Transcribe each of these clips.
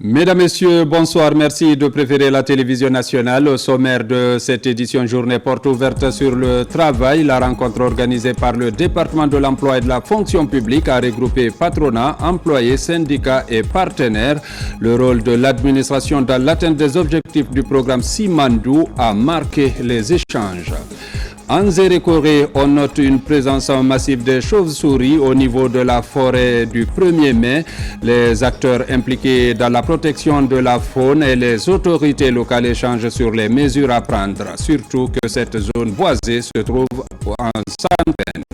Mesdames, Messieurs, bonsoir. Merci de préférer la télévision nationale. Au sommaire de cette édition journée porte ouverte sur le travail, la rencontre organisée par le département de l'emploi et de la fonction publique a regroupé patronat, employés, syndicats et partenaires. Le rôle de l'administration dans l'atteinte des objectifs du programme Simandou a marqué les échanges. En Zérékoré, on note une présence massive de chauves-souris au niveau de la forêt du 1er mai. Les acteurs impliqués dans la protection de la faune et les autorités locales échangent sur les mesures à prendre, surtout que cette zone boisée se trouve en centaines.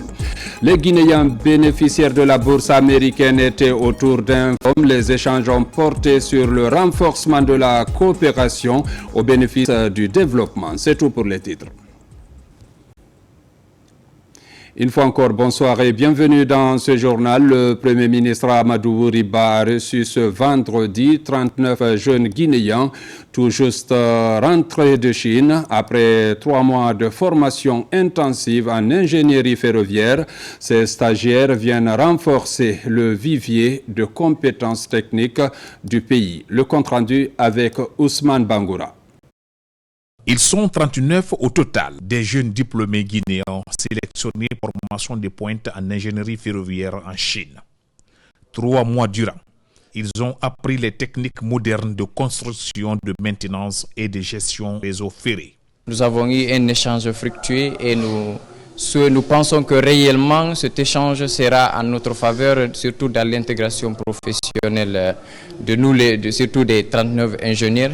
Les Guinéens bénéficiaires de la bourse américaine étaient autour d'un forum. Les échanges ont porté sur le renforcement de la coopération au bénéfice du développement. C'est tout pour les titres. Une fois encore, bonsoir et bienvenue dans ce journal. Le Premier ministre Amadou Riba a reçu ce vendredi 39 jeunes Guinéens tout juste rentrés de Chine après 3 mois de formation intensive en ingénierie ferroviaire. Ces stagiaires viennent renforcer le vivier de compétences techniques du pays. Le compte-rendu avec Ousmane Bangoura. Ils sont 39 au total, des jeunes diplômés guinéens sélectionnés pour formation de pointe en ingénierie ferroviaire en Chine. 3 mois durant, ils ont appris les techniques modernes de construction, de maintenance et de gestion des réseaux ferrés. Nous avons eu un échange fructueux et nous pensons que réellement cet échange sera en notre faveur, surtout dans l'intégration professionnelle de nous, surtout des 39 ingénieurs.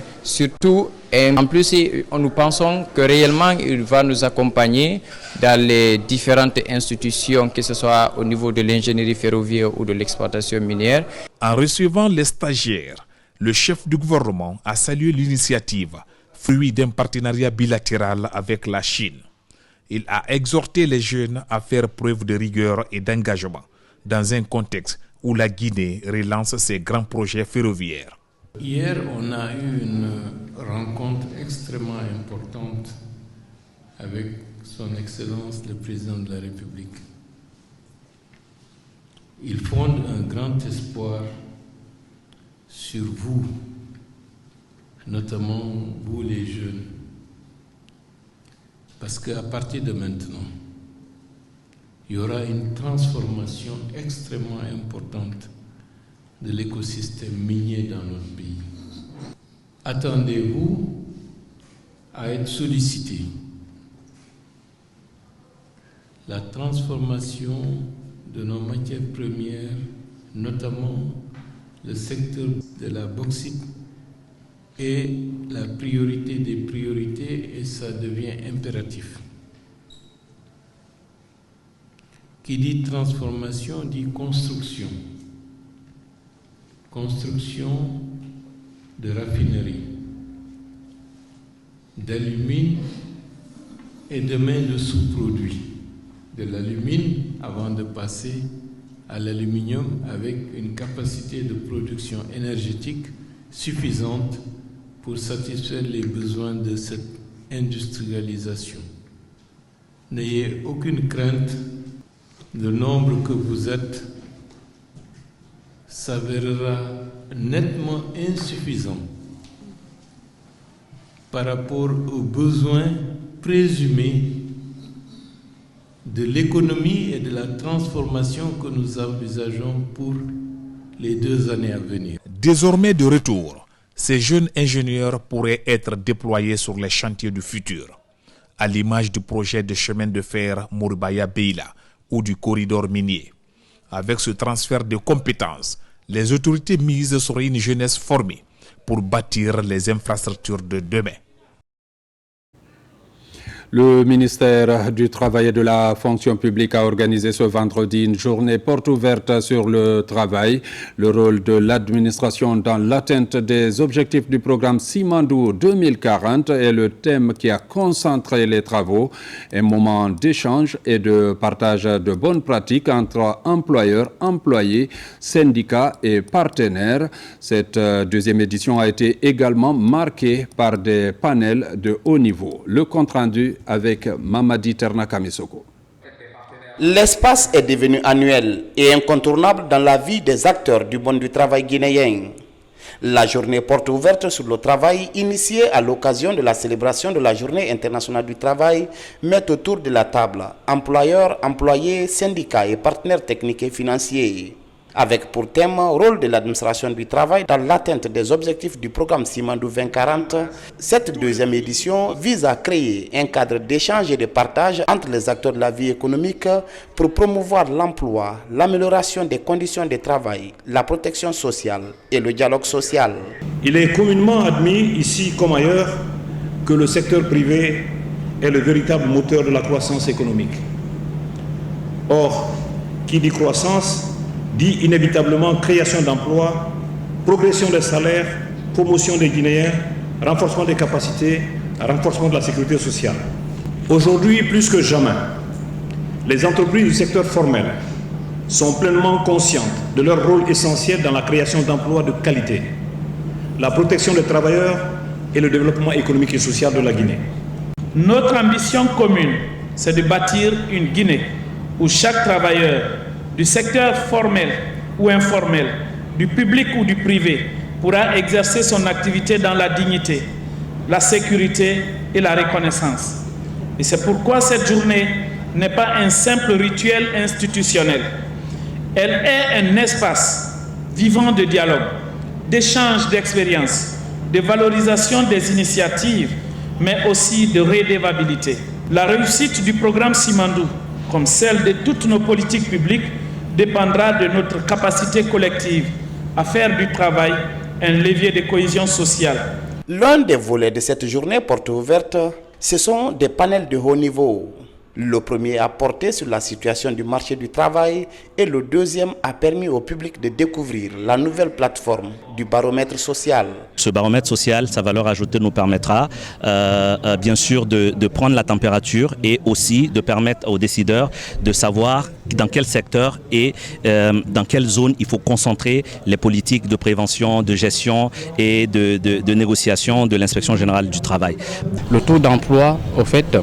Et en plus, nous pensons que réellement il va nous accompagner dans les différentes institutions, que ce soit au niveau de l'ingénierie ferroviaire ou de l'exploitation minière. En recevant les stagiaires, le chef du gouvernement a salué l'initiative, fruit d'un partenariat bilatéral avec la Chine. Il a exhorté les jeunes à faire preuve de rigueur et d'engagement dans un contexte où la Guinée relance ses grands projets ferroviaires. Hier, on a eu une rencontre extrêmement importante avec son Excellence le Président de la République. Il fonde un grand espoir sur vous, notamment vous les jeunes. Parce qu'à partir de maintenant, il y aura une transformation extrêmement importante de l'écosystème minier dans notre pays. Attendez-vous à être sollicités. La transformation de nos matières premières, notamment le secteur de la bauxite, est la priorité des priorités et ça devient impératif. Qui dit transformation dit construction. Construction de raffineries, d'alumine et demain de sous-produits. De l'alumine avant de passer à l'aluminium avec une capacité de production énergétique suffisante pour satisfaire les besoins de cette industrialisation. N'ayez aucune crainte, le nombre que vous êtes s'avérera nettement insuffisant par rapport aux besoins présumés de l'économie et de la transformation que nous envisageons pour les 2 années à venir. Désormais de retour, ces jeunes ingénieurs pourraient être déployés sur les chantiers du futur, à l'image du projet de chemin de fer Mouribaya-Beila ou du corridor minier. Avec ce transfert de compétences, les autorités misent sur une jeunesse formée pour bâtir les infrastructures de demain. Le ministère du Travail et de la Fonction publique a organisé ce vendredi une journée porte ouverte sur le travail, le rôle de l'administration dans l'atteinte des objectifs du programme Simandou 2040 est le thème qui a concentré les travaux, un moment d'échange et de partage de bonnes pratiques entre employeurs, employés, syndicats et partenaires. Cette deuxième édition a été également marquée par des panels de haut niveau. Le compte-rendu avec Mamadi Ternakamisoko. L'espace est devenu annuel et incontournable dans la vie des acteurs du monde du travail guinéen. La journée porte ouverte sur le travail, initiée à l'occasion de la célébration de la Journée internationale du travail, met autour de la table employeurs, employés, syndicats et partenaires techniques et financiers. Avec pour thème rôle de l'administration du travail dans l'atteinte des objectifs du programme Simandou 2040, cette deuxième édition vise à créer un cadre d'échange et de partage entre les acteurs de la vie économique pour promouvoir l'emploi, l'amélioration des conditions de travail, la protection sociale et le dialogue social. Il est communément admis ici comme ailleurs que le secteur privé est le véritable moteur de la croissance économique. Or, qui dit croissance dit inévitablement création d'emplois, progression des salaires, promotion des Guinéens, renforcement des capacités, renforcement de la sécurité sociale. Aujourd'hui, plus que jamais, les entreprises du secteur formel sont pleinement conscientes de leur rôle essentiel dans la création d'emplois de qualité, la protection des travailleurs et le développement économique et social de la Guinée. Notre ambition commune, c'est de bâtir une Guinée où chaque travailleur du secteur formel ou informel, du public ou du privé, pourra exercer son activité dans la dignité, la sécurité et la reconnaissance. Et c'est pourquoi cette journée n'est pas un simple rituel institutionnel. Elle est un espace vivant de dialogue, d'échange d'expériences, de valorisation des initiatives, mais aussi de redevabilité. La réussite du programme Simandou, comme celle de toutes nos politiques publiques, dépendra de notre capacité collective à faire du travail un levier de cohésion sociale. L'un des volets de cette journée porte ouverte, ce sont des panels de haut niveau. Le premier a porté sur la situation du marché du travail et le deuxième a permis au public de découvrir la nouvelle plateforme du baromètre social. Ce baromètre social, sa valeur ajoutée nous permettra bien sûr de prendre la température et aussi de permettre aux décideurs de savoir dans quel secteur et dans quelle zone il faut concentrer les politiques de prévention, de gestion et de négociation de l'inspection générale du travail. Le taux d'emploi, au fait,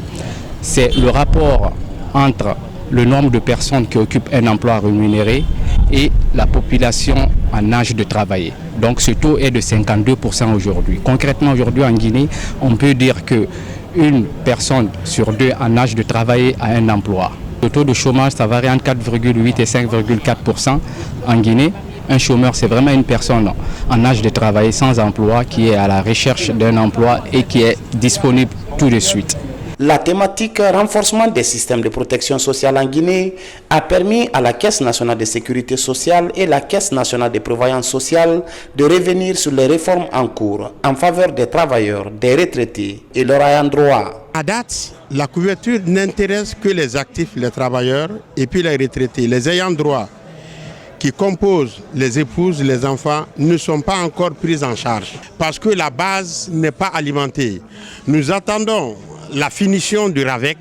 c'est le rapport entre le nombre de personnes qui occupent un emploi rémunéré et la population en âge de travailler. Donc ce taux est de 52% aujourd'hui. Concrètement aujourd'hui en Guinée, on peut dire qu'une personne sur deux en âge de travailler a un emploi. Le taux de chômage, ça varie entre 4,8 et 5,4% en Guinée. Un chômeur, c'est vraiment une personne en âge de travailler sans emploi qui est à la recherche d'un emploi et qui est disponible tout de suite. La thématique renforcement des systèmes de protection sociale en Guinée a permis à la Caisse nationale de sécurité sociale et la Caisse nationale de prévoyance sociale de revenir sur les réformes en cours en faveur des travailleurs, des retraités et leurs ayants droit. À date, la couverture n'intéresse que les actifs, les travailleurs et puis les retraités. Les ayants droit qui composent les épouses, les enfants, ne sont pas encore pris en charge parce que la base n'est pas alimentée. Nous attendons la finition du RAVEC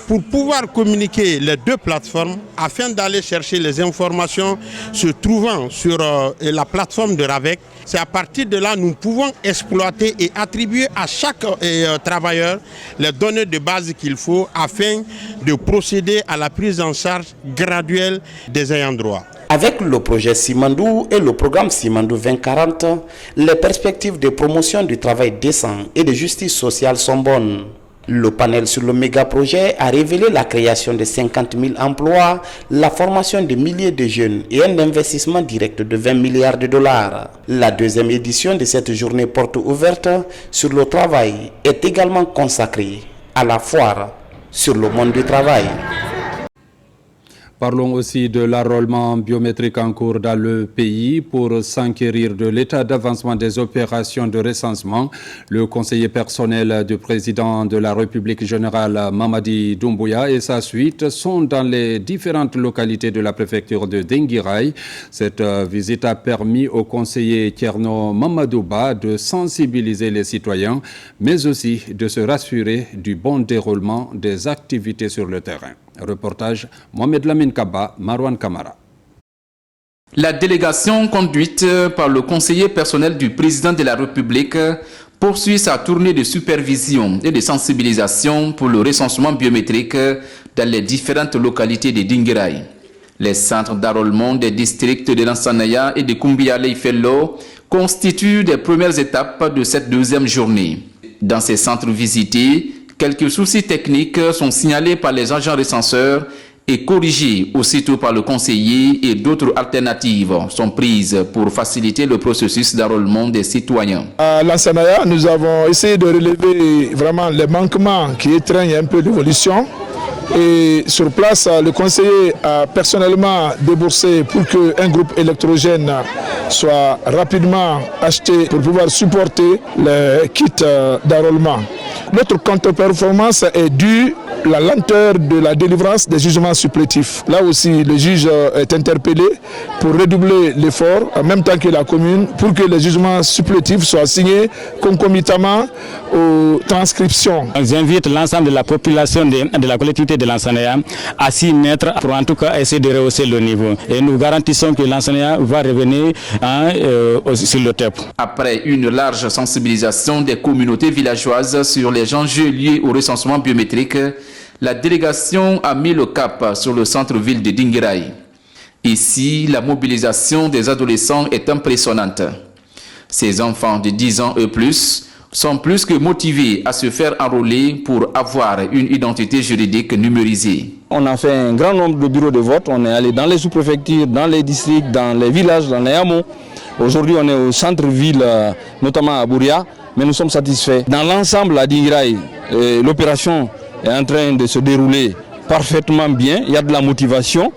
pour pouvoir communiquer les deux plateformes afin d'aller chercher les informations se trouvant sur la plateforme de RAVEC. C'est à partir de là que nous pouvons exploiter et attribuer à chaque travailleur les données de base qu'il faut afin de procéder à la prise en charge graduelle des ayants droit. Avec le projet Simandou et le programme Simandou 2040, les perspectives de promotion du travail décent et de justice sociale sont bonnes. Le panel sur le méga-projet a révélé la création de 50 000 emplois, la formation de milliers de jeunes et un investissement direct de 20 milliards de dollars. La deuxième édition de cette journée porte ouverte sur le travail est également consacrée à la foire sur le monde du travail. Parlons aussi de l'enrôlement biométrique en cours dans le pays. Pour s'enquérir de l'état d'avancement des opérations de recensement, le conseiller personnel du président de la République générale Mamadi Doumbouya et sa suite sont dans les différentes localités de la préfecture de Dinguiraye. Cette visite a permis au conseiller Thierno Mamadouba de sensibiliser les citoyens, mais aussi de se rassurer du bon déroulement des activités sur le terrain. Reportage Mohamed Lamine Kaba, Marwan Kamara. La délégation conduite par le conseiller personnel du président de la République poursuit sa tournée de supervision et de sensibilisation pour le recensement biométrique dans les différentes localités de Dinguiraye. Les centres d'enrôlement des districts de Lansanaïa et de Koumbiale-Fello constituent les premières étapes de cette deuxième journée. Dans ces centres visités, quelques soucis techniques sont signalés par les agents recenseurs et corrigés aussitôt par le conseiller, et d'autres alternatives sont prises pour faciliter le processus d'enrôlement des citoyens. À Lansanaïa, nous avons essayé de relever vraiment les manquements qui étreignent un peu l'évolution. Et sur place, le conseiller a personnellement déboursé pour qu'un groupe électrogène soit rapidement acheté pour pouvoir supporter les kits d'enrôlement. Notre contre-performance est due à la lenteur de la délivrance des jugements supplétifs. Là aussi, le juge est interpellé pour redoubler l'effort, en même temps que la commune, pour que les jugements supplétifs soient signés concomitamment aux transcriptions. J'invite l'ensemble de la population de la collectivité de Lansanaïa à s'y mettre pour en tout cas essayer de rehausser le niveau. Et nous garantissons que Lansanaïa va revenir sur le TEP. Après une large sensibilisation des communautés villageoises sur les enjeux liés au recensement biométrique, la délégation a mis le cap sur le centre-ville de Dinguiraye. Ici, la mobilisation des adolescents est impressionnante. Ces enfants de 10 ans et plus sont plus que motivés à se faire enrôler pour avoir une identité juridique numérisée. On a fait un grand nombre de bureaux de vote. On est allé dans les sous-préfectures, dans les districts, dans les villages, dans les hameaux. Aujourd'hui, on est au centre-ville, notamment à Bouria, mais nous sommes satisfaits. Dans l'ensemble, à Dinguiraye, l'opération est en train de se dérouler parfaitement bien. Il y a de la motivation.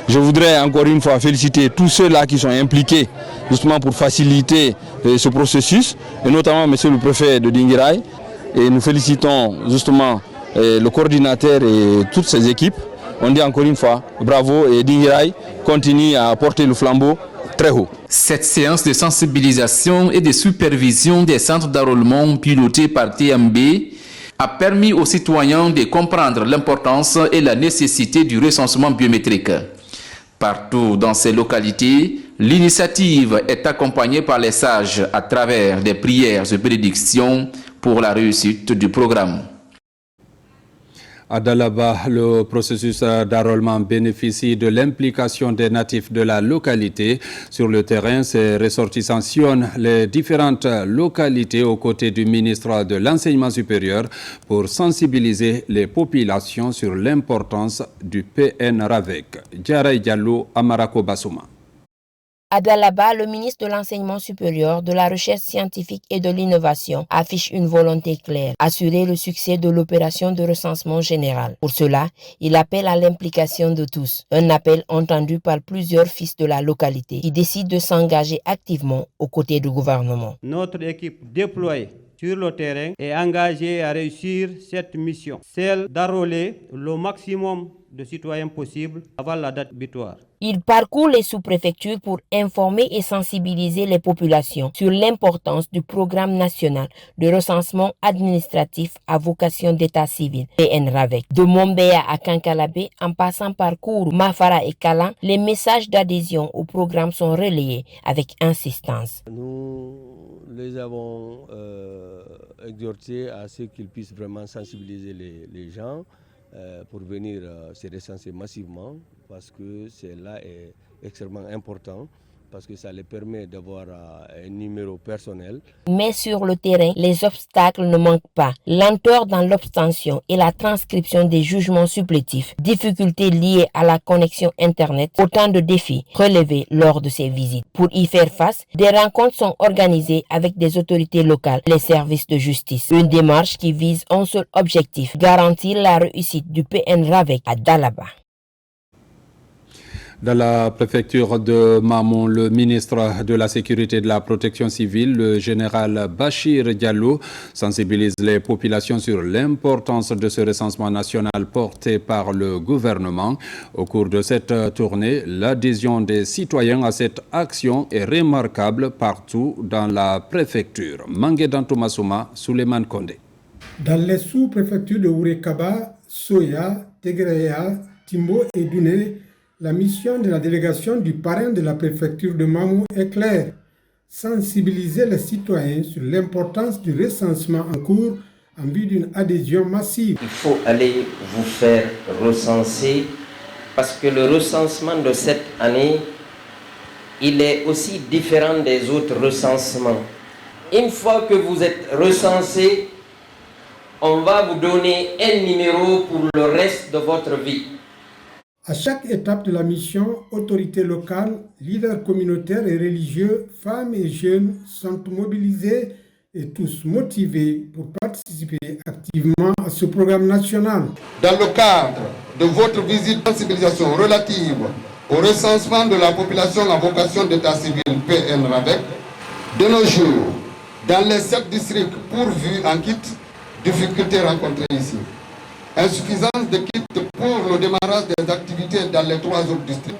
Je voudrais encore une fois féliciter tous ceux-là qui sont impliqués justement pour faciliter ce processus, et notamment monsieur le préfet de Dinguiraye. Et nous félicitons justement le coordinateur et toutes ses équipes. On dit encore une fois bravo, et Dinguiraye continue à porter le flambeau très haut. Cette séance de sensibilisation et de supervision des centres d'enrôlement pilotés par TMB a permis aux citoyens de comprendre l'importance et la nécessité du recensement biométrique. Partout dans ces localités, l'initiative est accompagnée par les sages à travers des prières et bénédictions pour la réussite du programme. À Dalaba, le processus d'enrôlement bénéficie de l'implication des natifs de la localité. Sur le terrain, ces ressortissants sillonnent les différentes localités aux côtés du ministre de l'Enseignement supérieur pour sensibiliser les populations sur l'importance du PN-RAVEC. Diaray Diallo, Amarako Bassouma. À Dalaba, le ministre de l'Enseignement supérieur, de la Recherche scientifique et de l'Innovation affiche une volonté claire, assurer le succès de l'opération de recensement général. Pour cela, il appelle à l'implication de tous, un appel entendu par plusieurs fils de la localité qui décident de s'engager activement aux côtés du gouvernement. Notre équipe déployée sur le terrain est engagée à réussir cette mission, celle d'enrôler le maximum de citoyens possibles avant la date butoir. Il parcourt les sous-préfectures pour informer et sensibiliser les populations sur l'importance du programme national de recensement administratif à vocation d'état civil, PN-RAVEC. De Mombéa à Kankalabé, en passant par Kourou, Mafara et Kalan, les messages d'adhésion au programme sont relayés avec insistance. Nous les avons exhortés à ce qu'ils puissent vraiment sensibiliser les gens pour venir se recenser massivement, parce que cela est extrêmement important, parce que ça les permet d'avoir un numéro personnel. Mais sur le terrain, les obstacles ne manquent pas. Lenteur dans l'obtention et la transcription des jugements supplétifs, difficultés liées à la connexion Internet, autant de défis relevés lors de ces visites. Pour y faire face, des rencontres sont organisées avec des autorités locales, les services de justice. Une démarche qui vise un seul objectif, garantir la réussite du PN-RAVEC à Dalaba. Dans la préfecture de Mamon, le ministre de la Sécurité et de la Protection civile, le général Bachir Diallo, sensibilise les populations sur l'importance de ce recensement national porté par le gouvernement. Au cours de cette tournée, l'adhésion des citoyens à cette action est remarquable partout dans la préfecture. Manguedan Tomassouma, Souleymane Kondé. Dans les sous-préfectures de Ourekaba, Soya, Tegreya, Timbo et Douné, la mission de la délégation du parrain de la préfecture de Mamou est claire. Sensibiliser les citoyens sur l'importance du recensement en cours en vue d'une adhésion massive. Il faut aller vous faire recenser parce que le recensement de cette année, il est aussi différent des autres recensements. Une fois que vous êtes recensé, on va vous donner un numéro pour le reste de votre vie. À chaque étape de la mission, autorités locales, leaders communautaires et religieux, femmes et jeunes sont mobilisés et tous motivés pour participer activement à ce programme national. Dans le cadre de votre visite de sensibilisation relative au recensement de la population à vocation d'état civil PN RAVEC, de nos jours, dans les 7 districts pourvus en kit, difficultés rencontrées ici. Insuffisance de kits pour le démarrage des activités dans les 3 autres districts.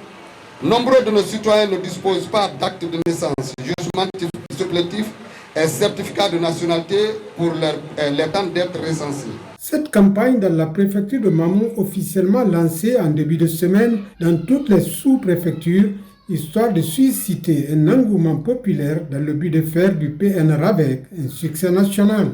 Nombreux de nos citoyens ne disposent pas d'acte de naissance, jugement supplétif et certificat de nationalité pour les temps d'être recensés. Cette campagne dans la préfecture de Mamou, officiellement lancée en début de semaine dans toutes les sous-préfectures, histoire de susciter un engouement populaire dans le but de faire du PN RAVEC un succès national.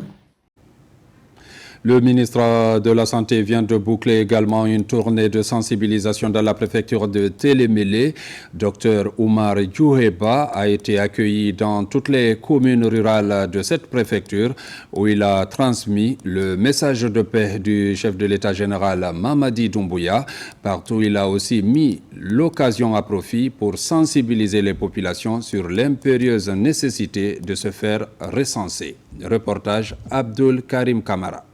Le ministre de la Santé vient de boucler également une tournée de sensibilisation dans la préfecture de Télémélé. Dr Oumar Djouheba a été accueilli dans toutes les communes rurales de cette préfecture où il a transmis le message de paix du chef de l'État général Mamadi Doumbouya. Partout, il a aussi mis l'occasion à profit pour sensibiliser les populations sur l'impérieuse nécessité de se faire recenser. Reportage Abdul Karim Kamara.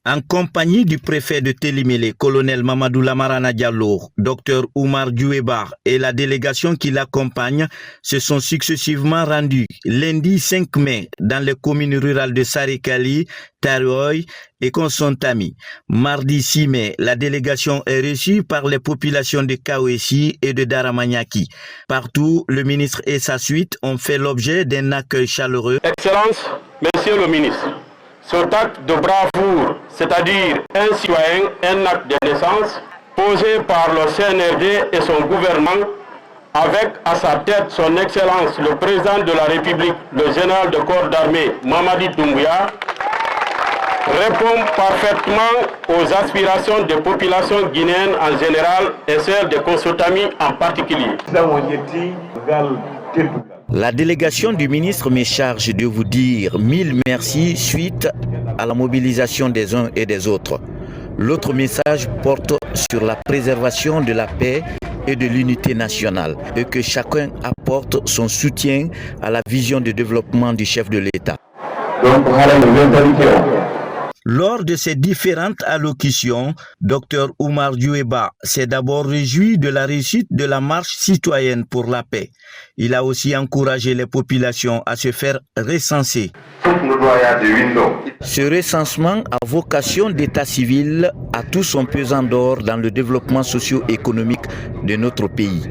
En compagnie du préfet de Télémélé, colonel Mamadou Lamarana Diallo, Dr Oumar Djouheba et la délégation qui l'accompagne se sont successivement rendus lundi 5 mai dans les communes rurales de Sarikali, Taroy et Konsontami. Mardi 6 mai, la délégation est reçue par les populations de Kawesi et de Daramaniaki. Partout, le ministre et sa suite ont fait l'objet d'un accueil chaleureux. Excellence, Monsieur le ministre, cet acte de bravoure, c'est-à-dire un citoyen, un acte de naissance, posé par le CNRD et son gouvernement, avec à sa tête son Excellence le Président de la République, le général de corps d'armée Mamadi Doumbouya, répond parfaitement aux aspirations des populations guinéennes en général et celles des Konsontami en particulier. La délégation du ministre me charge de vous dire 1000 merci suite à la mobilisation des uns et des autres. L'autre message porte sur la préservation de la paix et de l'unité nationale et que chacun apporte son soutien à la vision de développement du chef de l'État. Lors de ces différentes allocutions, Dr Oumar Djouheba s'est d'abord réjoui de la réussite de la marche citoyenne pour la paix. Il a aussi encouragé les populations à se faire recenser. Ce recensement à vocation d'état civil a tout son pesant d'or dans le développement socio-économique de notre pays.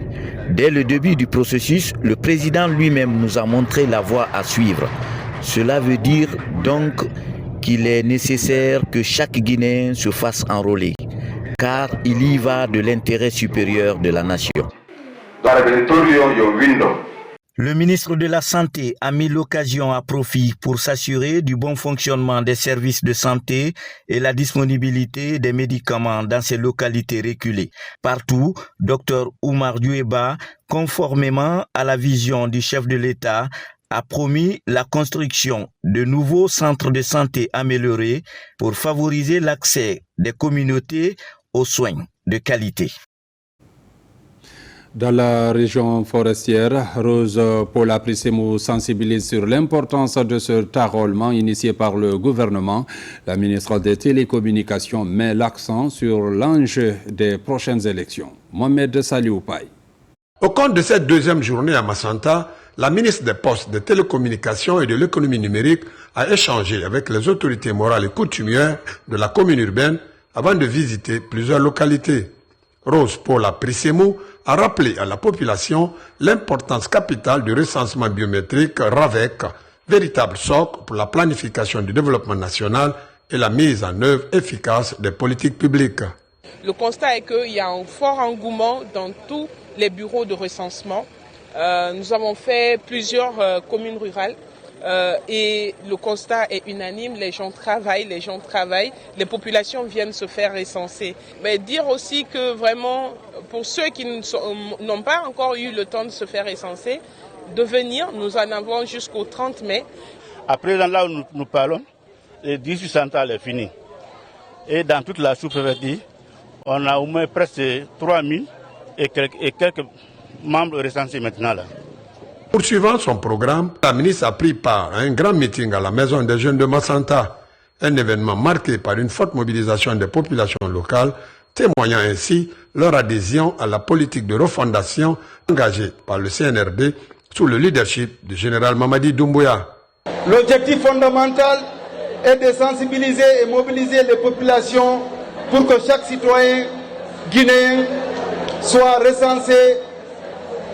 Dès le début du processus, le président lui-même nous a montré la voie à suivre. Cela veut dire donc qu'il est nécessaire que chaque Guinéen se fasse enrôler, car il y va de l'intérêt supérieur de la nation. Le ministre de la Santé a mis l'occasion à profit pour s'assurer du bon fonctionnement des services de santé et la disponibilité des médicaments dans ces localités reculées. Partout, Dr Oumar Djouheba, conformément à la vision du chef de l'État, a promis la construction de nouveaux centres de santé améliorés pour favoriser l'accès des communautés aux soins de qualité. Dans la région forestière, Rose Paula Prissemou sensibilise sur l'importance de ce enrôlement initié par le gouvernement. La ministre des Télécommunications met l'accent sur l'enjeu des prochaines élections. Mohamed Salioupaï. Au cours de cette deuxième journée à Massanta, la ministre des Postes, des Télécommunications et de l'économie numérique a échangé avec les autorités morales et coutumières de la commune urbaine avant de visiter plusieurs localités. Rose Paula Prissemou a rappelé à la population l'importance capitale du recensement biométrique RAVEC, véritable socle pour la planification du développement national et la mise en œuvre efficace des politiques publiques. Le constat est qu'il y a un fort engouement dans tous les bureaux de recensement. Nous avons fait plusieurs communes rurales et le constat est unanime, les gens travaillent, les populations viennent se faire recenser. Mais dire aussi que vraiment, pour ceux qui n'ont pas encore eu le temps de se faire recenser, de venir, nous en avons jusqu'au 30 mai. Après, là où nous parlons, le 18 central est fini. Et dans toute la sous-préfecture, on a au moins presque 3000 et quelques membres recensés maintenant là. Poursuivant son programme, la ministre a pris part à un grand meeting à la Maison des Jeunes de Massanta, un événement marqué par une forte mobilisation des populations locales, témoignant ainsi leur adhésion à la politique de refondation engagée par le CNRD sous le leadership du général Mamadi Doumbouya. L'objectif fondamental est de sensibiliser et mobiliser les populations pour que chaque citoyen guinéen soit recensé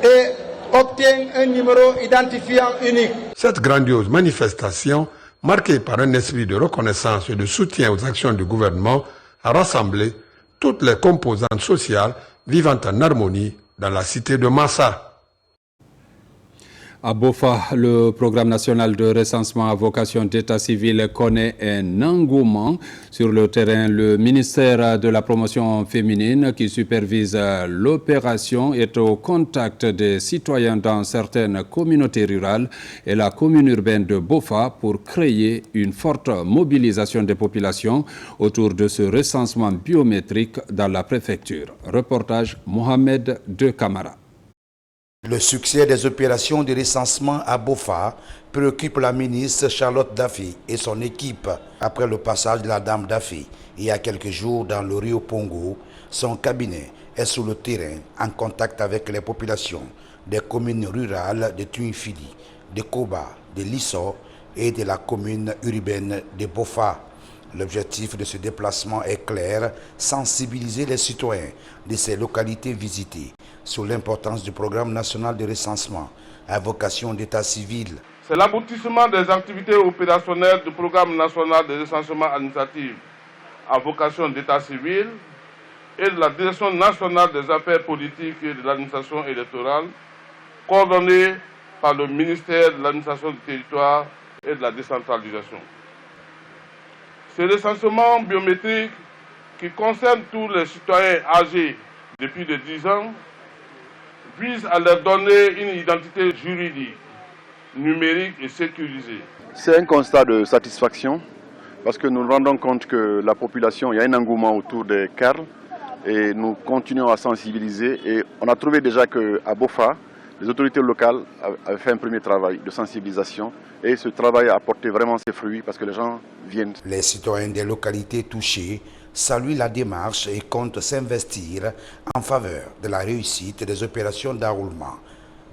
et obtienne un numéro identifiant unique. Cette grandiose manifestation, marquée par un esprit de reconnaissance et de soutien aux actions du gouvernement, a rassemblé toutes les composantes sociales vivant en harmonie dans la cité de Massa. À Bofa, le programme national de recensement à vocation d'état civil connaît un engouement. Sur le terrain, le ministère de la promotion féminine qui supervise l'opération est au contact des citoyens dans certaines communautés rurales et la commune urbaine de Bofa pour créer une forte mobilisation des populations autour de ce recensement biométrique dans la préfecture. Reportage Mohamed De Camara. Le succès des opérations de recensement à Bofa préoccupe la ministre Charlotte Daffy et son équipe. Après le passage de la dame Daffy il y a quelques jours dans le Rio Pongo, son cabinet est sur le terrain en contact avec les populations des communes rurales de Tuinfili, de Koba, de Lisso et de la commune urbaine de Bofa. L'objectif de ce déplacement est clair, sensibiliser les citoyens de ces localités visitées sur l'importance du programme national de recensement à vocation d'état civil. C'est l'aboutissement des activités opérationnelles du programme national de recensement administratif à vocation d'état civil et de la Direction nationale des affaires politiques et de l'administration électorale, coordonnée par le ministère de l'administration du territoire et de la décentralisation. Ce recensement biométrique qui concerne tous les citoyens âgés de plus de 10 ans vise à leur donner une identité juridique, numérique et sécurisée. C'est un constat de satisfaction parce que nous nous rendons compte que la population, il y a un engouement autour des CARL et nous continuons à sensibiliser et on a trouvé déjà qu'à Bofa, les autorités locales avaient fait un premier travail de sensibilisation et ce travail a apporté vraiment ses fruits parce que les gens viennent. Les citoyens des localités touchées saluent la démarche et comptent s'investir en faveur de la réussite des opérations d'enrôlement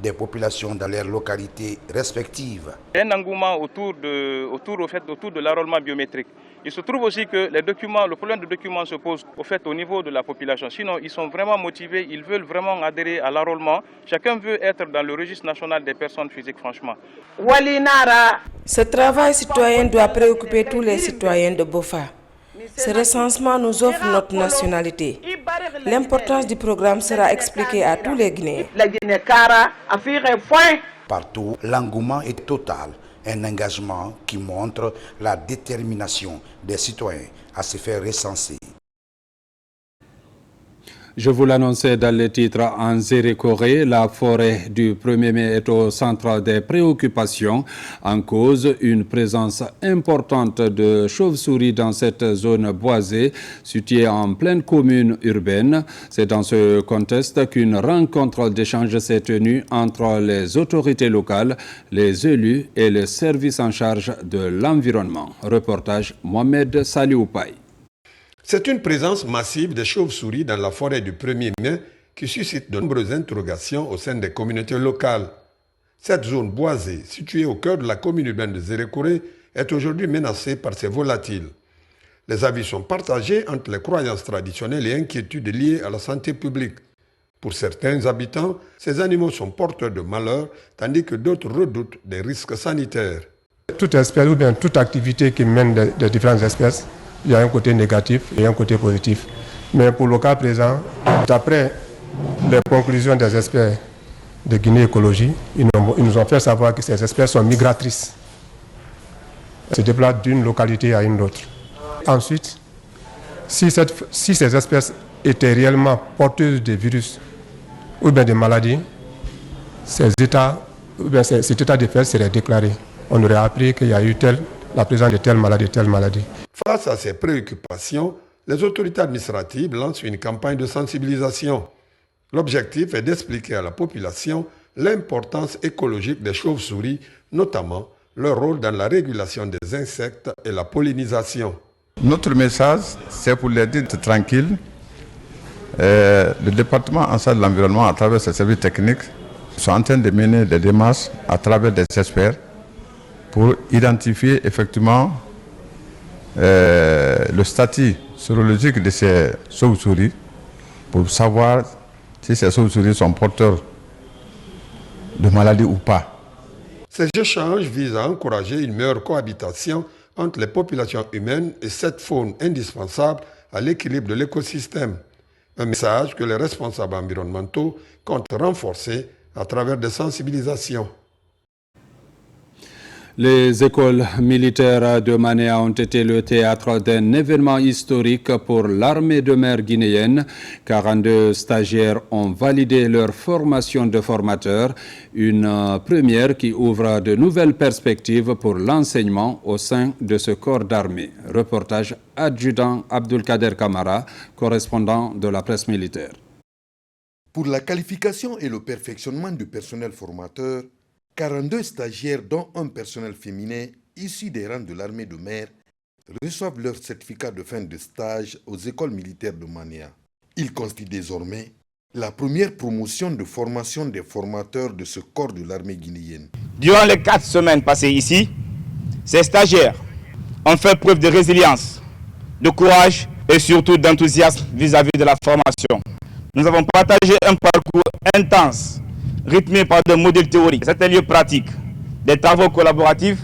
des populations dans leurs localités respectives. Un engouement autour de l'enrôlement biométrique. Il se trouve aussi que le problème de documents se pose au niveau de la population. Sinon, ils sont vraiment motivés, ils veulent vraiment adhérer à l'enrôlement. Chacun veut être dans le registre national des personnes physiques, franchement. Ce travail citoyen doit préoccuper tous les citoyens de Bofa. Ce recensement nous offre notre nationalité. L'importance du programme sera expliquée à tous les Guinéens. Partout, l'engouement est total. Un engagement qui montre la détermination des citoyens à se faire recenser. Je vous l'annonçais dans les titres en Zérékoré, la forêt du 1er mai est au centre des préoccupations. En cause, une présence importante de chauves-souris dans cette zone boisée située en pleine commune urbaine. C'est dans ce contexte qu'une rencontre d'échange s'est tenue entre les autorités locales, les élus et le service en charge de l'environnement. Reportage Mohamed Salioupaï. C'est une présence massive de chauves-souris dans la forêt du 1er mai qui suscite de nombreuses interrogations au sein des communautés locales. Cette zone boisée, située au cœur de la commune urbaine de Zérékoré, est aujourd'hui menacée par ces volatiles. Les avis sont partagés entre les croyances traditionnelles et inquiétudes liées à la santé publique. Pour certains habitants, ces animaux sont porteurs de malheur, tandis que d'autres redoutent des risques sanitaires. Toute espèce ou bien toute activité qui mène de différentes espèces, il y a un côté négatif et un côté positif. Mais pour le cas présent, d'après les conclusions des experts de Guinée Écologie, ils nous ont fait savoir que ces espèces sont migratrices. Elles se déplacent d'une localité à une autre. Ensuite, si ces espèces étaient réellement porteuses de virus ou bien de maladies, cet état de fait serait déclaré. On aurait appris qu'il y a eu la présence de telle maladie. Face à ces préoccupations, les autorités administratives lancent une campagne de sensibilisation. L'objectif est d'expliquer à la population l'importance écologique des chauves-souris, notamment leur rôle dans la régulation des insectes et la pollinisation. Notre message, c'est pour les dire tranquilles. Le département en charge de l'environnement, à travers ses services techniques, sont en train de mener des démarches à travers des experts pour identifier effectivement le statut sérologique de ces chauves-souris, pour savoir si ces chauves-souris sont porteurs de maladies ou pas. Ces échanges visent à encourager une meilleure cohabitation entre les populations humaines et cette faune indispensable à l'équilibre de l'écosystème. Un message que les responsables environnementaux comptent renforcer à travers des sensibilisations. Les écoles militaires de Manéa ont été le théâtre d'un événement historique pour l'armée de mer guinéenne. 42 stagiaires ont validé leur formation de formateurs, une première qui ouvre de nouvelles perspectives pour l'enseignement au sein de ce corps d'armée. Reportage adjudant Abdulkader Kamara, correspondant de la presse militaire. Pour la qualification et le perfectionnement du personnel formateur, 42 stagiaires, dont un personnel féminin issu des rangs de l'armée de mer, reçoivent leur certificat de fin de stage aux écoles militaires de Manéa. Ils constituent désormais la première promotion de formation des formateurs de ce corps de l'armée guinéenne. Durant les 4 semaines passées ici, ces stagiaires ont fait preuve de résilience, de courage et surtout d'enthousiasme vis-à-vis de la formation. Nous avons partagé un parcours intense, rythmé par des modèles théoriques, des ateliers pratiques, des travaux collaboratifs,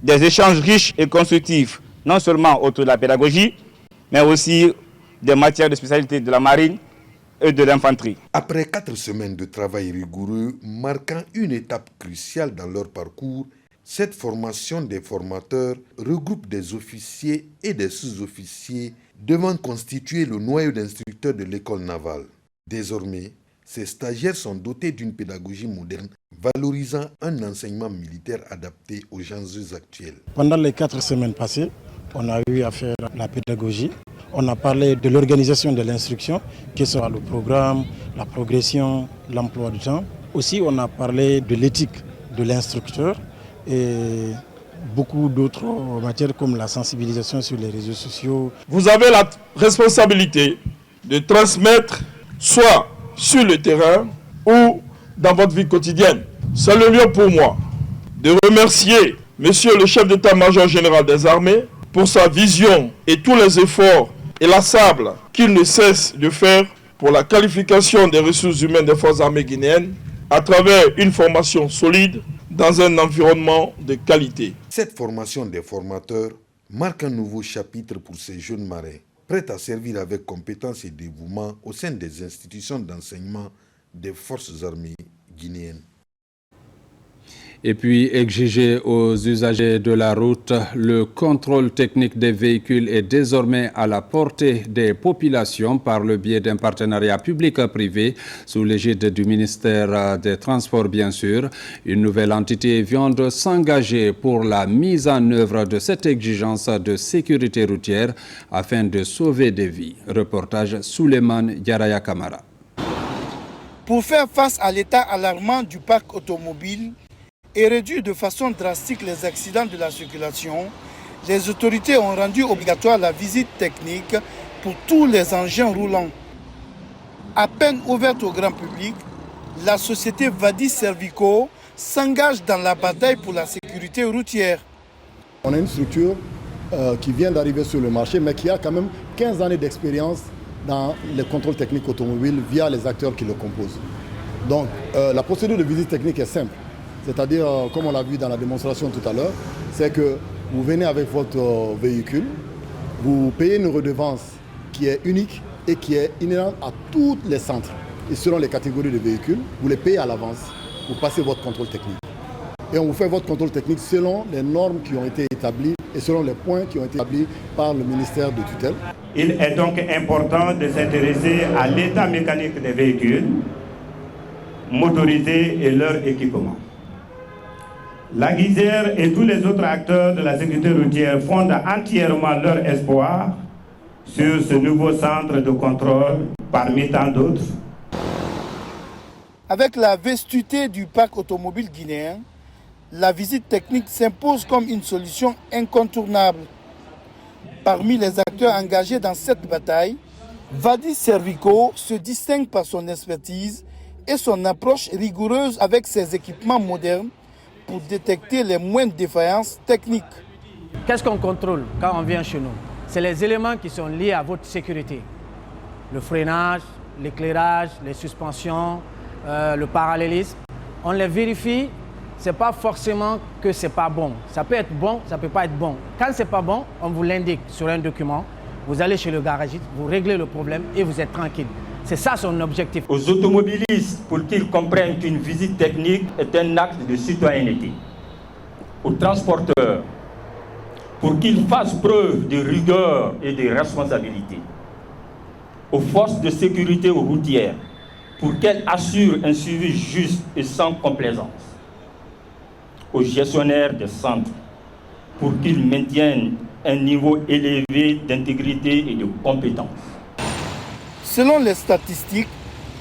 des échanges riches et constructifs, non seulement autour de la pédagogie, mais aussi des matières de spécialité de la marine et de l'infanterie. Après 4 semaines de travail rigoureux, marquant une étape cruciale dans leur parcours, cette formation des formateurs regroupe des officiers et des sous-officiers devant constituer le noyau d'instructeurs de l'école navale. Désormais, ces stagiaires sont dotés d'une pédagogie moderne, valorisant un enseignement militaire adapté aux enjeux actuels. Pendant les 4 semaines passées, on a eu à faire la pédagogie. On a parlé de l'organisation de l'instruction, que ce soit le programme, la progression, l'emploi du temps. Aussi, on a parlé de l'éthique de l'instructeur et beaucoup d'autres matières comme la sensibilisation sur les réseaux sociaux. Vous avez la responsabilité de transmettre soit sur le terrain ou dans votre vie quotidienne. C'est le lieu pour moi de remercier Monsieur le chef d'état-major général des armées pour sa vision et tous les efforts inlassables qu'il ne cesse de faire pour la qualification des ressources humaines des forces armées guinéennes à travers une formation solide dans un environnement de qualité. Cette formation des formateurs marque un nouveau chapitre pour ces jeunes marins, prêts à servir avec compétence et dévouement au sein des institutions d'enseignement des forces armées guinéennes. Et puis exiger aux usagers de la route le contrôle technique des véhicules est désormais à la portée des populations par le biais d'un partenariat public-privé sous l'égide du ministère des Transports bien sûr. Une nouvelle entité vient de s'engager pour la mise en œuvre de cette exigence de sécurité routière afin de sauver des vies. Reportage Souleymane Yaraya Kamara. Pour faire face à l'état alarmant du parc automobile et réduire de façon drastique les accidents de la circulation, les autorités ont rendu obligatoire la visite technique pour tous les engins roulants. À peine ouverte au grand public, la société Vadis Servico s'engage dans la bataille pour la sécurité routière. On a une structure qui vient d'arriver sur le marché, mais qui a quand même 15 années d'expérience dans les contrôles techniques automobiles via les acteurs qui le composent. Donc la procédure de visite technique est simple. C'est-à-dire, comme on l'a vu dans la démonstration tout à l'heure, c'est que vous venez avec votre véhicule, vous payez une redevance qui est unique et qui est inhérente à tous les centres. Et selon les catégories de véhicules, vous les payez à l'avance, vous passez votre contrôle technique. Et on vous fait votre contrôle technique selon les normes qui ont été établies et selon les points qui ont été établis par le ministère de tutelle. Il est donc important de s'intéresser à l'état mécanique des véhicules motorisés et leur équipement. La Guisère et tous les autres acteurs de la sécurité routière fondent entièrement leur espoir sur ce nouveau centre de contrôle parmi tant d'autres. Avec la vastuité du parc automobile guinéen, la visite technique s'impose comme une solution incontournable. Parmi les acteurs engagés dans cette bataille, Vadis Servico se distingue par son expertise et son approche rigoureuse avec ses équipements modernes pour détecter les moindres défaillances techniques. Qu'est-ce qu'on contrôle quand on vient chez nous? C'est les éléments qui sont liés à votre sécurité. Le freinage, l'éclairage, les suspensions, le parallélisme. On les vérifie, ce n'est pas forcément que ce n'est pas bon. Ça peut être bon, ça ne peut pas être bon. Quand ce n'est pas bon, on vous l'indique sur un document. Vous allez chez le garagiste, vous réglez le problème et vous êtes tranquille. C'est ça son objectif. Aux automobilistes, pour qu'ils comprennent qu'une visite technique est un acte de citoyenneté. Aux transporteurs, pour qu'ils fassent preuve de rigueur et de responsabilité. Aux forces de sécurité routière, pour qu'elles assurent un suivi juste et sans complaisance. Aux gestionnaires des centres, pour qu'ils maintiennent un niveau élevé d'intégrité et de compétence. Selon les statistiques,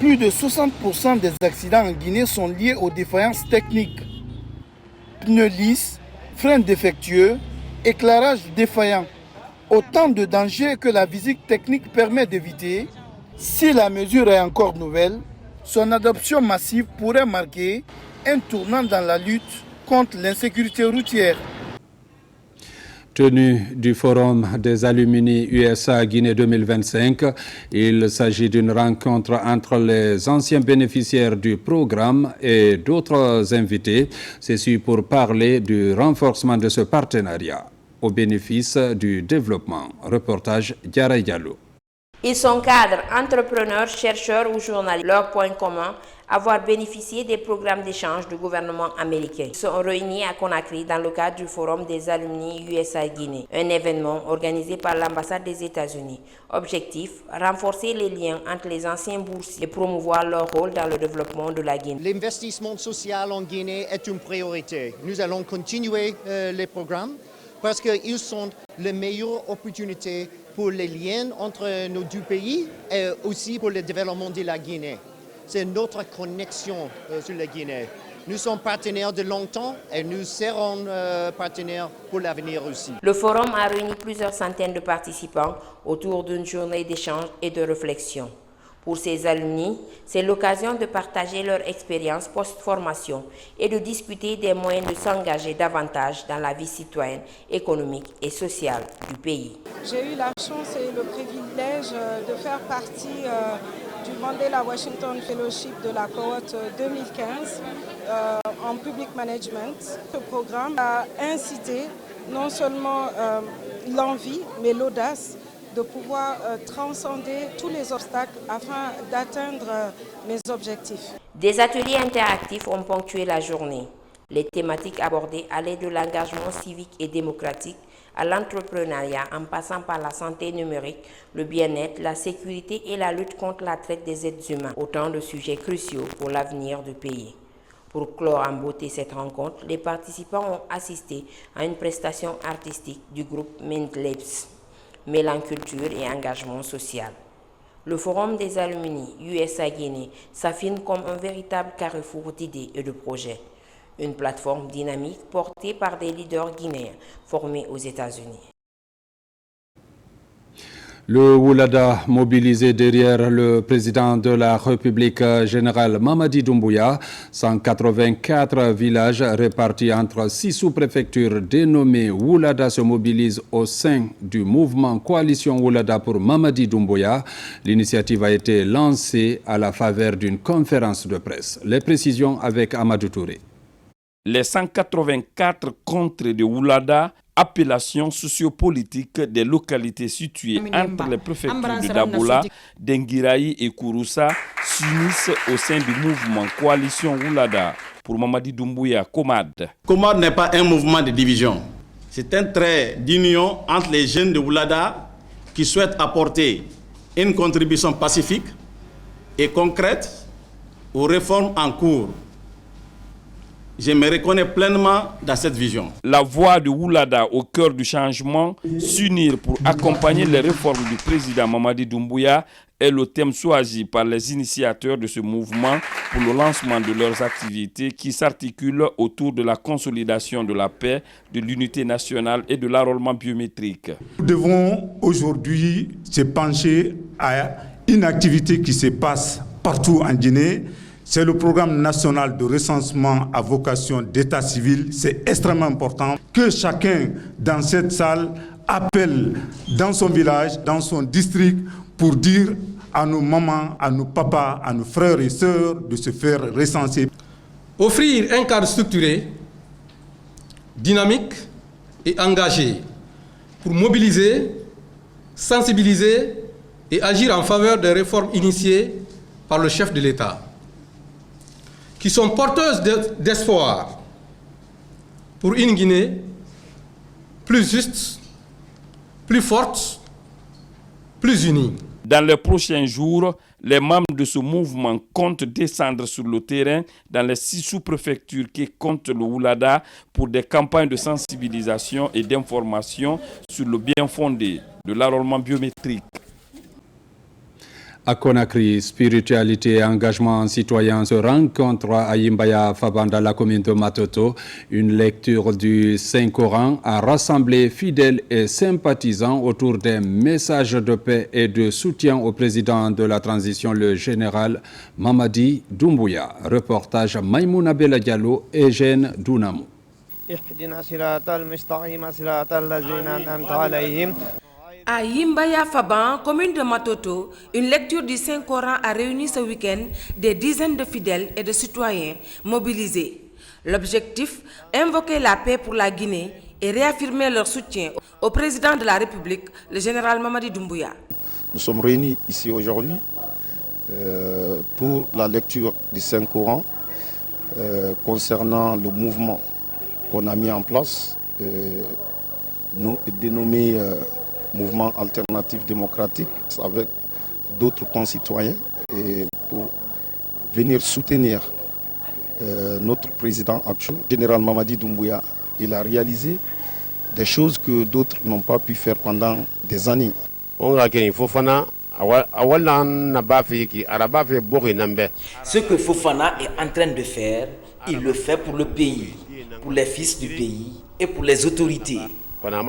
plus de 60% des accidents en Guinée sont liés aux défaillances techniques. Pneus lisses, freins défectueux, éclairage défaillant. Autant de dangers que la visite technique permet d'éviter. Si la mesure est encore nouvelle, son adoption massive pourrait marquer un tournant dans la lutte contre l'insécurité routière. Tenue du Forum des alumni USA Guinée 2025, il s'agit d'une rencontre entre les anciens bénéficiaires du programme et d'autres invités. Ceci pour parler du renforcement de ce partenariat au bénéfice du développement. Reportage Diara Diallo. Ils sont cadres, entrepreneurs, chercheurs ou journalistes. Leur point commun, avoir bénéficié des programmes d'échange du gouvernement américain. Ils sont réunis à Conakry dans le cadre du Forum des alumni USA Guinée, un événement organisé par l'ambassade des États-Unis. Objectif, renforcer les liens entre les anciens boursiers et promouvoir leur rôle dans le développement de la Guinée. L'investissement social en Guinée est une priorité. Nous allons continuer les programmes parce qu'ils sont les meilleures opportunités pour les liens entre nos deux pays et aussi pour le développement de la Guinée. C'est notre connexion sur la Guinée. Nous sommes partenaires de longtemps et nous serons partenaires pour l'avenir aussi. Le forum a réuni plusieurs centaines de participants autour d'une journée d'échange et de réflexion. Pour ces alumni, c'est l'occasion de partager leur expérience post-formation et de discuter des moyens de s'engager davantage dans la vie citoyenne, économique et sociale du pays. J'ai eu la chance et le privilège de faire partie du Mandela Washington Fellowship de la cohorte 2015 en public management. Ce programme a incité non seulement l'envie, mais l'audace de pouvoir transcender tous les obstacles afin d'atteindre mes objectifs. Des ateliers interactifs ont ponctué la journée. Les thématiques abordées allaient de l'engagement civique et démocratique à l'entrepreneuriat en passant par la santé numérique, le bien-être, la sécurité et la lutte contre la traite des êtres humains. Autant de sujets cruciaux pour l'avenir du pays. Pour clore en beauté cette rencontre, les participants ont assisté à une prestation artistique du groupe Mindlabs, mêlant culture et engagement social. Le Forum des alumni USA Guinée s'affine comme un véritable carrefour d'idées et de projets. Une plateforme dynamique portée par des leaders guinéens formés aux États-Unis. Le Woulada mobilisé derrière le président de la République, général Mamadi Doumbouya, 184 villages répartis entre 6 sous-préfectures dénommées Woulada se mobilisent au sein du mouvement Coalition Woulada pour Mamadi Doumbouya. L'initiative a été lancée à la faveur d'une conférence de presse. Les précisions avec Amadou Touré. Les 184 contrées de Woulada, appellation sociopolitique des localités situées entre les préfectures de Daboula, d'Engiraï et Kouroussa, s'unissent au sein du mouvement Coalition Woulada pour Mamadi Doumbouya, Komad. Komad n'est pas un mouvement de division. C'est un trait d'union entre les jeunes de Woulada qui souhaitent apporter une contribution pacifique et concrète aux réformes en cours. Je me reconnais pleinement dans cette vision. La voix de Woulada au cœur du changement, s'unir pour accompagner les réformes du président Mamadi Doumbouya est le thème choisi par les initiateurs de ce mouvement pour le lancement de leurs activités qui s'articulent autour de la consolidation de la paix, de l'unité nationale et de l'enrôlement biométrique. Nous devons aujourd'hui se pencher à une activité qui se passe partout en Guinée. C'est le programme national de recensement à vocation d'état civil. C'est extrêmement important que chacun dans cette salle appelle dans son village, dans son district, pour dire à nos mamans, à nos papas, à nos frères et sœurs de se faire recenser. Offrir un cadre structuré, dynamique et engagé pour mobiliser, sensibiliser et agir en faveur des réformes initiées par le chef de l'État, qui sont porteuses d'espoir pour une Guinée plus juste, plus forte, plus unie. Dans les prochains jours, les membres de ce mouvement comptent descendre sur le terrain dans les 6 sous-préfectures qui comptent le Woulada pour des campagnes de sensibilisation et d'information sur le bien fondé de l'enrôlement biométrique. À Conakry, spiritualité et engagement citoyen se rencontrent à Yimbaya Fabanda, la commune de Matoto. Une lecture du Saint-Coran a rassemblé fidèles et sympathisants autour des messages de paix et de soutien au président de la transition, le général Mamadi Doumbouya. Reportage Maïmouna Bella Diallo et Eugène Dounamou. À Yimbaya Faban, commune de Matoto, une lecture du Saint-Coran a réuni ce week-end des dizaines de fidèles et de citoyens mobilisés. L'objectif, invoquer la paix pour la Guinée et réaffirmer leur soutien au président de la République, le général Mamadi Doumbouya. Nous sommes réunis ici aujourd'hui pour la lecture du Saint-Coran concernant le mouvement qu'on a mis en place, dénommé Mouvement alternatif démocratique, avec d'autres concitoyens et pour venir soutenir notre président actuel, le général Mamadi Doumbouya. Il a réalisé des choses que d'autres n'ont pas pu faire pendant des années. Ce que Fofana est en train de faire, il le fait pour le pays, pour les fils du pays et pour les autorités. Dans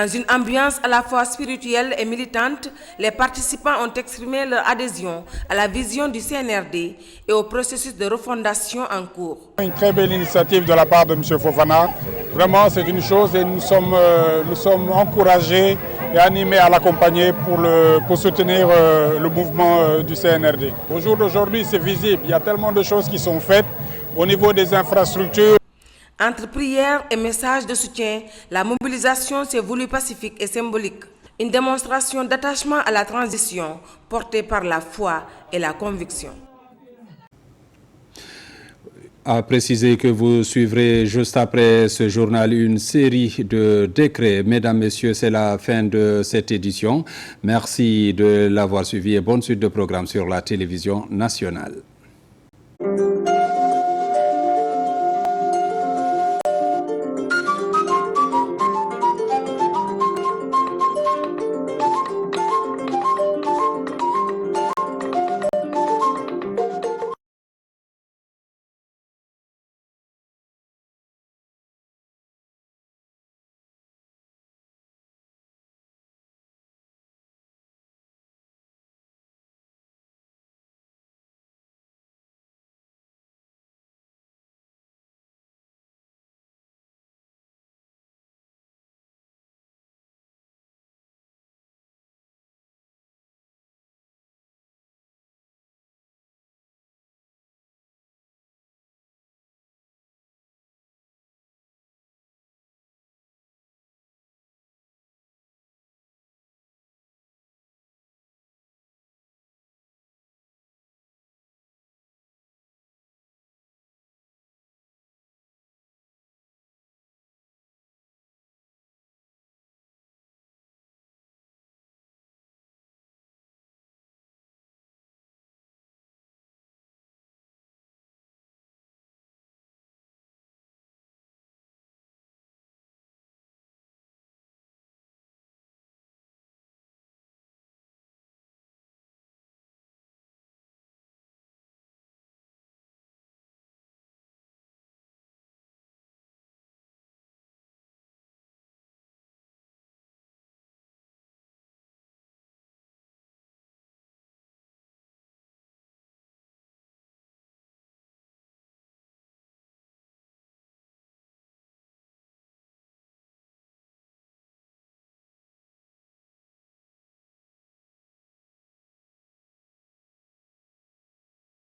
une ambiance à la fois spirituelle et militante, les participants ont exprimé leur adhésion à la vision du CNRD et au processus de refondation en cours. Une très belle initiative de la part de M. Fofana. Vraiment, c'est une chose et nous sommes encouragés et animés à l'accompagner pour soutenir le mouvement du CNRD. Au jour d'aujourd'hui, c'est visible. Il y a tellement de choses qui sont faites au niveau des infrastructures. Entre prières et messages de soutien, la mobilisation s'est voulue pacifique et symbolique. Une démonstration d'attachement à la transition portée par la foi et la conviction. à préciser que vous suivrez juste après ce journal une série de décrets. Mesdames, Messieurs, c'est la fin de cette édition. Merci de l'avoir suivi et bonne suite de programme sur la télévision nationale.